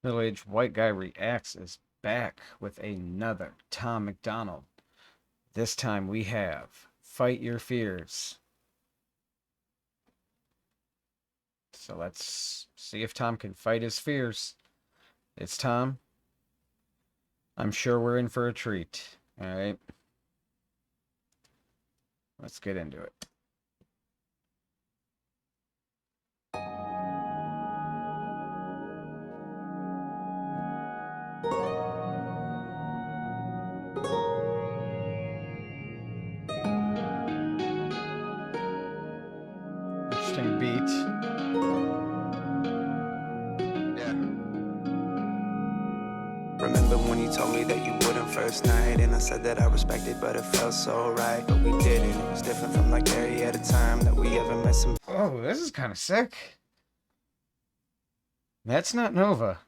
Middle-aged white guy reacts is back with another Tom MacDonald. This time we have Fight Your Fears. So let's see if Tom can fight his fears. It's Tom. I'm sure we're in for a treat. All right. Let's get into it. Interesting beat. Yeah. Remember when you told me that you wouldn't first night, and I said that I respected, but it felt so right, but we didn't. It was different from like every other time that we ever met some. Oh, this is kind of sick. That's not Nova.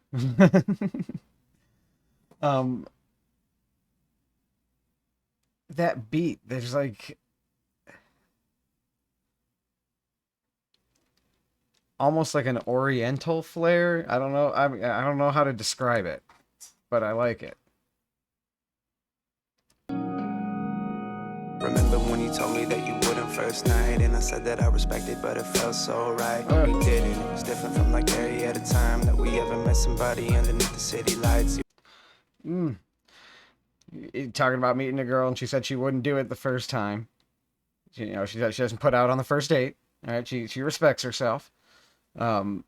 That beat, there's like almost like an oriental flair. I don't know. I don't know how to describe it, but I like it. Remember when you told me that you wouldn't first night, and I said that I respected, but it felt so right, but we didn't. It was different from like every other time that we ever met somebody underneath the city lights. Talking about meeting a girl, and she said she wouldn't do it the first time. She said she doesn't put out on the first date. All right, she respects herself. And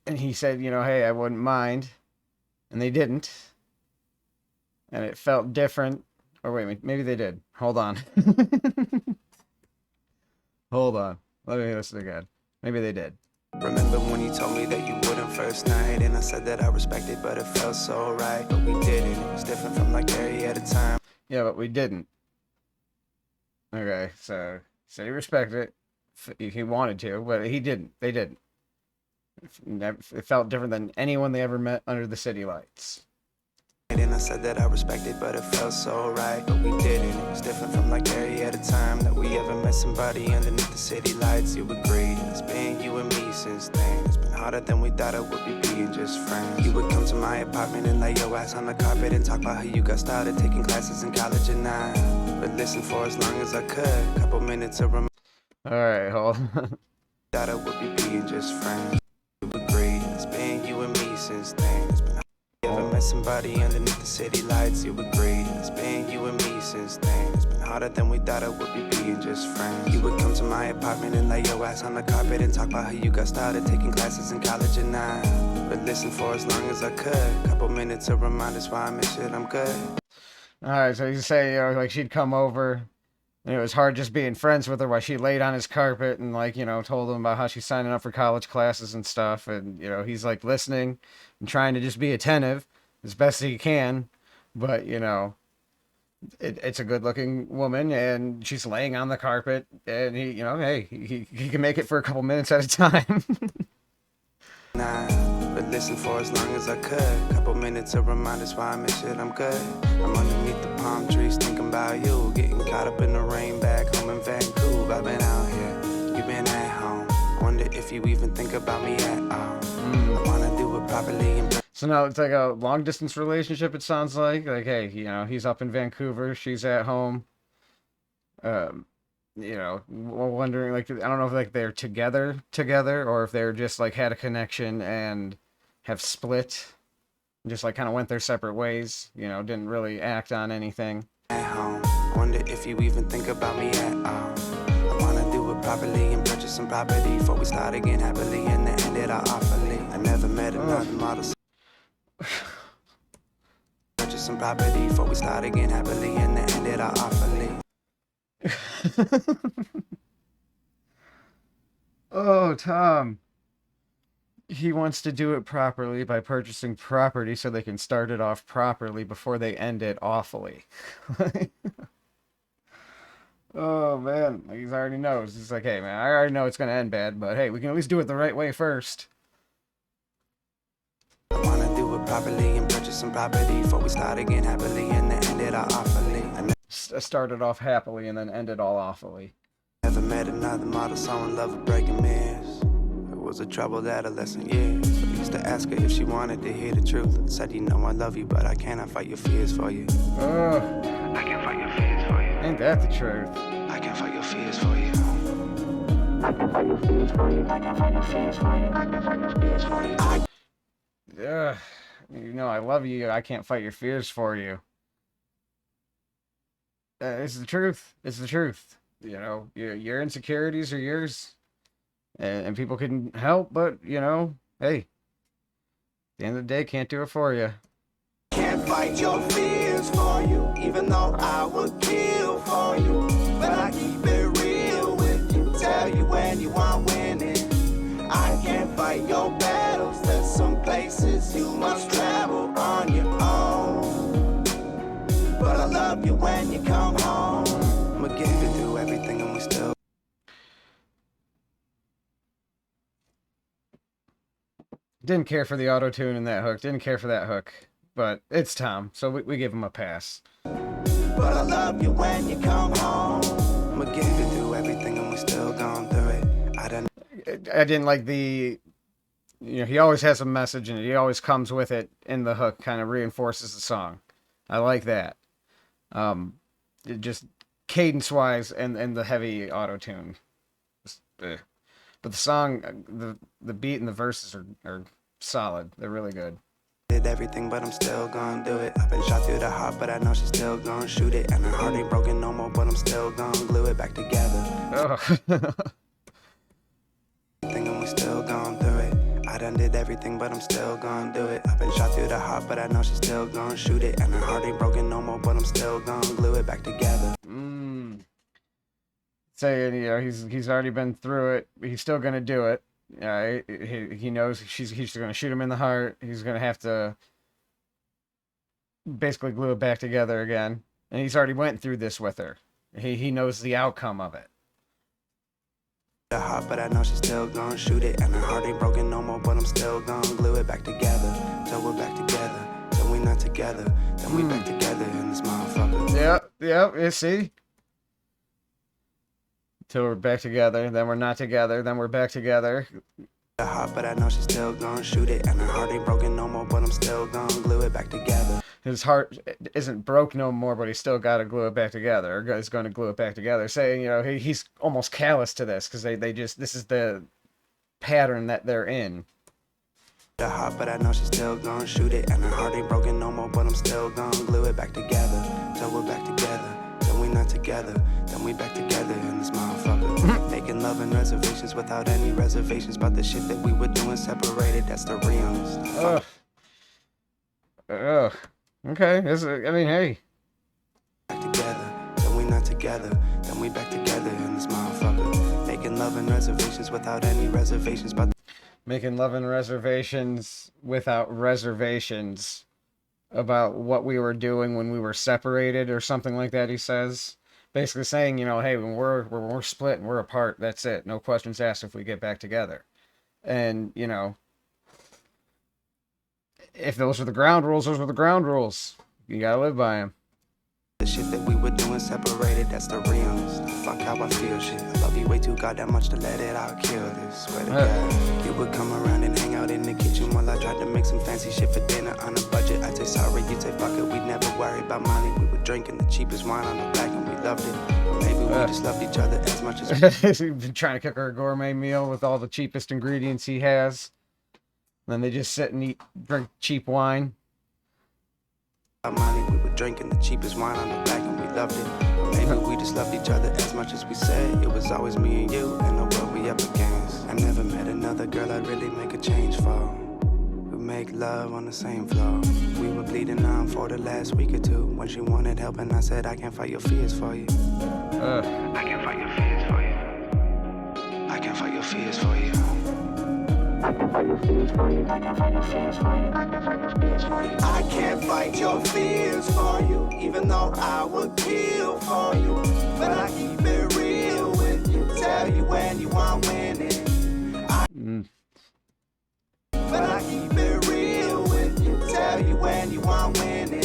he said, hey, I wouldn't mind, and they didn't, and it felt different. Or wait, maybe they did. Hold on. Hold on. Let me listen again. Maybe they did. Remember when you told me that you wouldn't first night, and I said that I respected, but it felt so right, but we didn't. It was different from like every other time. Yeah, but we didn't. Okay, so he respected it. He wanted to, but he didn't. They didn't. It felt different than anyone they ever met under the city lights. And I said that I respected, but it felt so right, but we didn't. It was different from like every other time that we ever met somebody underneath the city lights. You agreed, it's been you and me since then. It's been harder than we thought it would be being just friends. You would come to my apartment and lay your ass on the carpet and talk about how you got started taking classes in college at 9. But listen for as long as I could, couple minutes of reminder. Alright, hold on. Thought it would be being just friends. You agreed, it's been you and me since then. It's been ever met somebody underneath the city lights. You agreed, it's been you and me since then. It's been harder than we thought it would be being just friends. You would come to my apartment and lay your ass on the carpet and talk about how you got started taking classes in college at 9. But listen for as long as I could, couple minutes of reminders why I miss it, I'm good. Alright, so you say, like she'd come over, and it was hard just being friends with her while she laid on his carpet and, like, told him about how she's signing up for college classes and stuff. And, he's, like, listening and trying to just be attentive as best he can. But, it's a good-looking woman, and she's laying on the carpet. And he, hey, he can make it for a couple minutes at a time. But listen for as long as I could, couple minutes of reminders why I miss it, I'm good. I'm underneath the palm trees thinking about you, getting caught up in the rain back home in Vancouver. I've been out here, you've been at home. Wonder if you even think about me at all. I wanna do it properly and so now it's like a long distance relationship, it sounds like. Like, hey, he's up in Vancouver, she's at home. Wondering, like, I don't know if, like, they're together, or if they're just, like, had a connection and have split, just, like, kind of went their separate ways, didn't really act on anything. at home. Wonder if you even think about me at all. I wanna do it properly and purchase some property before we start again happily, and the end it all awfully. I never met another model. Purchase some property before we start again happily, and the end it all awfully. Oh, Tom. He wants to do it properly by purchasing property so they can start it off properly before they end it awfully. Oh, man. He already knows. He's like, hey, man, I already know it's going to end bad, but hey, we can at least do it the right way first. I wanna do it properly and purchase some property before we start again happily, and the end it all awfully. Started off happily and then ended all awfully. Never met another model so in love with breaking mirrors. It was a troubled adolescent years. just to ask her if she wanted to hear the truth. I said, you know I love you, but I cannot fight your fears for you. I can fight your fears for you. Ain't that the truth? I can fight your fears for you. I can fight your fears for you. I can fight your fears for you. I can fight your fears for you. Yeah, you know I love you. I can't fight your fears for you. It's the truth. It's the truth. You know, your insecurities are yours, and people can help, but you know, hey, at the end of the day, can't do it for you. Can't fight your fears for you, even though I would kill for you. But I keep it real with you, tell you when you aren't winning. I can't fight your battles, there's some places you must travel on your own. But I love you when you come home. I'ma get you through everything and we still. Didn't care for the auto-tune in that hook. Didn't care for that hook. But it's Tom, so we give him a pass. But I love you when you come home. I'ma get you through everything and we still going through it. I didn't like the... You know, he always has a message and he always comes with it in the hook. Kind of reinforces the song. I like that. It just cadence-wise and the heavy auto-tune. But the song, the beat and the verses are solid. They're really good. Did everything, but I'm still gonna do it. I've been shot through the heart, but I know she's still gonna shoot it. And her heart ain't broken no more, but I'm still gonna glue it back together. Oh. And we still gonna do it. I done did everything, but I'm still gonna do it. I've been shot through the heart, but I know she's still gonna shoot it. And her heart ain't broken no more, but I'm still gonna glue it back together. Saying, you know, he's already been through it. He's still gonna do it. He knows he's gonna shoot him in the heart. He's gonna have to basically glue it back together again. And he's already went through this with her. He knows the outcome of it. The heart, but I know she's still gonna shoot it. And her heart ain't broken no more, but I'm still gonna glue it back together. Till we're back together. Till we not together. Then we back together in this motherfucker. Yeah, see? Till we're back together, then we're not together, then we're back together. The heart, but I know she's still gonna shoot it. And her heart ain't broken no more, but I'm still gonna glue it back together. His heart isn't broke no more, but he's still got to glue it back together. Or he's going to glue it back together. Saying, you know, he's almost callous to this because they just, this is the pattern that they're in. The heart, but I know she's still gonna shoot it. And her heart ain't broken no more, but I'm still gonna glue it back together. Till we're back together. Till we not together. Then we back together in this motherfucker. Making love and reservations without any reservations about the shit that we were doing separated. That's the realness. Ugh. Okay. I mean, hey. Back together. Then we not together. Then we back together in this motherfucker. Making love and reservations without any reservations about Making love and reservations without reservations about what we were doing when we were separated or something like that, he says. Basically saying, you know, hey, when we're split and we're apart, that's it. No questions asked if we get back together. And, you know, if those are the ground rules, those are the ground rules. You gotta live by them. the shit that we were doing separated. That's the realness. Fuck how I feel shit. I love you way too goddamn much to let it out. Kill this. Swear to God. You would come around and hang out in the kitchen while I tried to make some fancy shit for dinner on a budget. I'd say sorry, you'd say fuck it. We'd never worry about money. We were drinking the cheapest wine on the block and we loved it. Maybe we just loved each other as much as He's been trying to cook her a gourmet meal with all the cheapest ingredients he has. And then they just sit and drink cheap wine. money. We were drinking the cheapest wine on the block and we loved it. Maybe we just loved each other as much as we said. It was always me and you and the world we up against. I never met another girl I'd really make a change for. We make love on the same floor. We were bleeding on for the last week or two. When she wanted help and I said I can't fight your fears for you. I can fight your fears for you. I can fight your fears for you. I can fight your fears for you. I can fight your fears for you. I can fight your fears for you. I can't fight your fears for you, even though I would kill for you. But I keep it real with you. Tell you when you aren't winning. But I keep it real with you. Tell you when you aren't winning.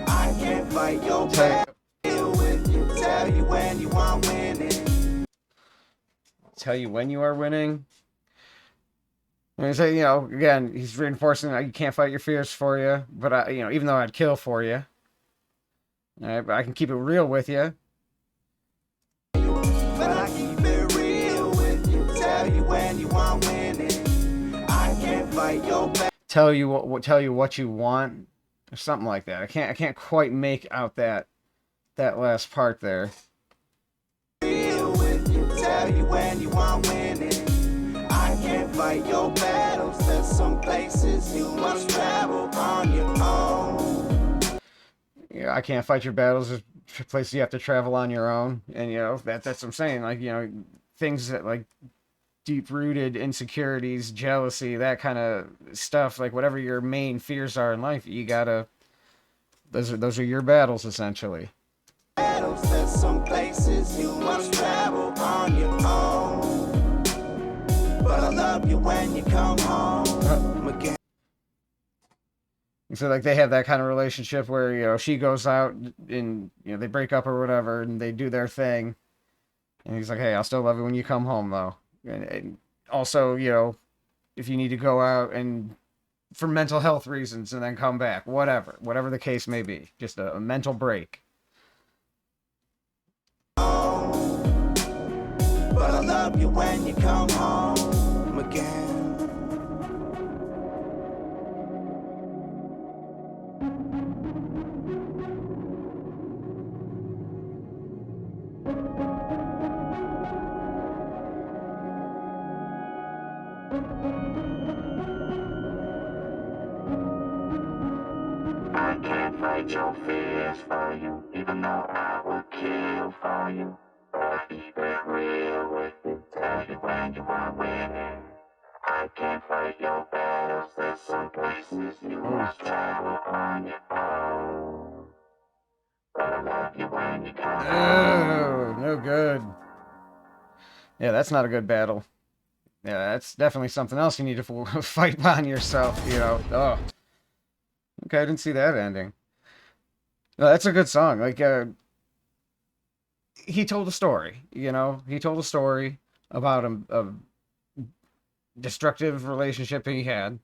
I can't fight your battle with you. Tell you when you aren't winning. Tell you when you are winning. And he say, you know, again, he's reinforcing that you can't fight your fears for you, but I, you know, even though I'd kill for you, all right, but I can keep it real with you. But I keep it real with you. Tell you when you want winning. I can't fight your back. Tell you what you want, or something like that. I can't quite make out that last part there. Real with you. Tell you when you want winning. I can't fight your battles. There's some places you must travel on your own. Yeah, I can't fight your battles. There's places you have to travel on your own, and you know that's what I'm saying. Like, you know, things that like deep-rooted insecurities, jealousy, that kind of stuff. Like whatever your main fears are in life, you gotta. Those are your battles essentially. There's some places you must travel on your own. But I love you when you come home again. So like they have that kind of relationship where, you know, she goes out and, you know, they break up or whatever and they do their thing, and he's like, hey, I'll still love you when you come home though. And also, you know, if you need to go out and for mental health reasons and then come back, whatever the case may be, just a mental break. But I love you when you come home again. I can't fight your fears for you, even though I would kill for you. But I keep it real with you, tell you when you are winning. I can't fight your battles, there's some places you must travel on your own. But I love you when you come Oh, home. no good. Yeah, that's not a good battle. Yeah, that's definitely something else you need to fight on yourself, you know. Oh. Okay, I didn't see that ending. No, that's a good song. Like, he told a story, you know? He told a story about a destructive relationship he had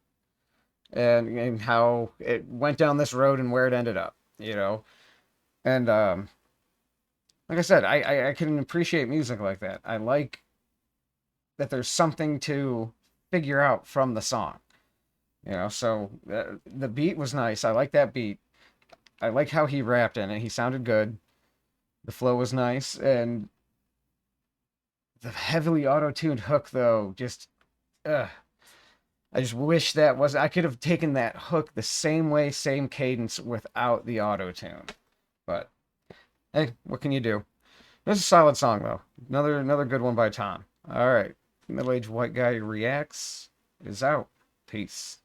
and how it went down this road and where it ended up, you know? And, like I said, I can appreciate music like that. I like that there's something to figure out from the song, you know? So, the beat was nice. I like that beat. I like how he rapped in it. He sounded good. The flow was nice, and the heavily auto-tuned hook, though, just, I just wish that was. I could have taken that hook the same way, same cadence without the auto-tune. But hey, what can you do? It's a solid song, though. Another good one by Tom. All right, middle-aged white guy reacts is out. Peace.